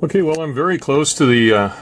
Okay, well, I'm very close to the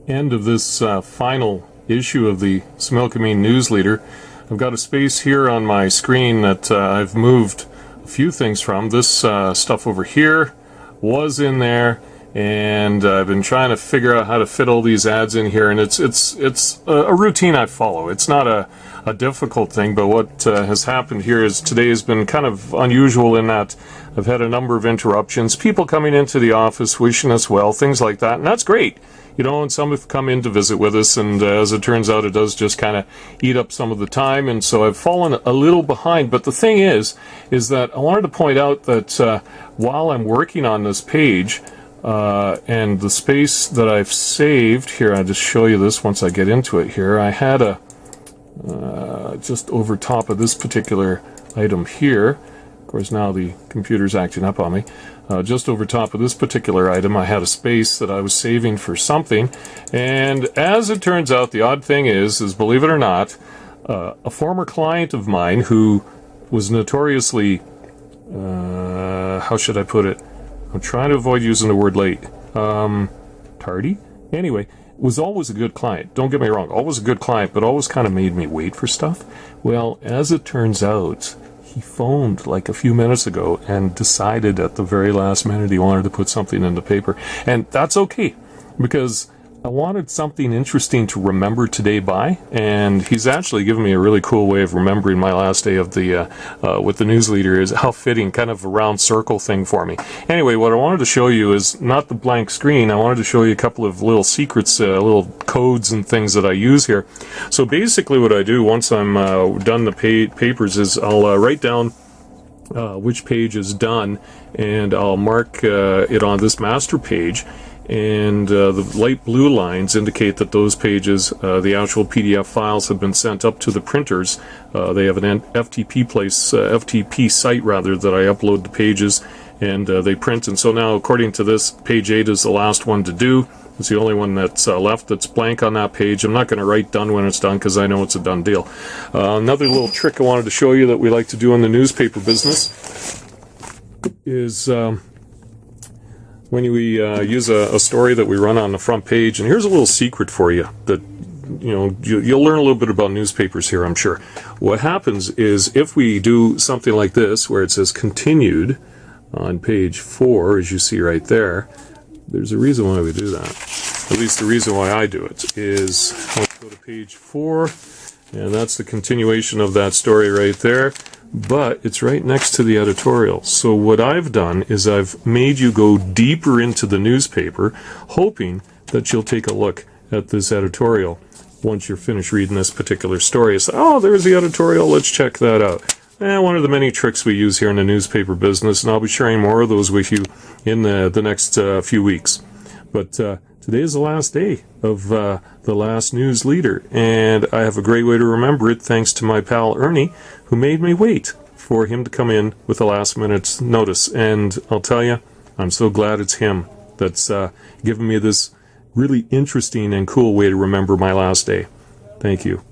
end of this final issue of the Similkameen News Leader. I've got a space here on my screen that I've moved a few things from. This stuff over here was in there, and I've been trying to figure out how to fit all these ads in here, and it's a routine I follow. It's not a difficult thing, but what has happened here is today has been kind of unusual in that I've had a number of interruptions, people coming into the office wishing us well, things like that, and that's great. You know, and some have come in to visit with us, and as it turns out, it does just kind of eat up some of the time, and so I've fallen a little behind. But the thing is that I wanted to point out that while I'm working on this page, and the space that I've saved here, I'll just show you this once I get into it here. I had a just over top of this particular item here. Of course, now the computer's acting up on me. Just over top of this particular item, I had a space that I was saving for something. And as it turns out, the odd thing is believe it or not, a former client of mine who was notoriously, how should I put it? I'm trying to avoid using the word late. Tardy? Anyway, was always a good client. Don't get me wrong, always a good client, but always kind of made me wait for stuff. Well, as it turns out, he phoned like a few minutes ago and decided at the very last minute he wanted to put something in the paper. And that's okay, because I wanted something interesting to remember today by, and he's actually given me a really cool way of remembering my last day of the with the news leader. Is how fitting, kind of a round circle thing for me. Anyway, what I wanted to show you is not the blank screen. I wanted to show you a couple of little secrets, little codes and things that I use here. So basically what I do once I'm done the papers is I'll write down which page is done, and I'll mark it on this master page. And the light blue lines indicate that those pages, the actual PDF files, have been sent up to the printers. They have an FTP site rather that I upload the pages, and they print. And so now, according to this, page 8 is the last one to do. It's the only one that's left that's blank on that page. I'm not going to write done when it's done because I know it's a done deal. Another little trick I wanted to show you that we like to do in the newspaper business is when we use a story that we run on the front page. And here's a little secret for you that you'll learn a little bit about newspapers here, I'm sure. What happens is if we do something like this where it says continued on page 4, as you see right there, there's a reason why we do that. At least the reason why I do it is, let's go to page 4, and that's the continuation of that story right there. But it's right next to the editorial. So what I've done is I've made you go deeper into the newspaper, hoping that you'll take a look at this editorial once you're finished reading this particular story. It's, oh, there's the editorial, let's check that out. One of the many tricks we use here in the newspaper business, and I'll be sharing more of those with you in the next few weeks. But today is the last day of the last news leader, and I have a great way to remember it thanks to my pal Ernie, who made me wait for him to come in with a last minute's notice. And I'll tell you, I'm so glad it's him that's given me this really interesting and cool way to remember my last day. Thank you.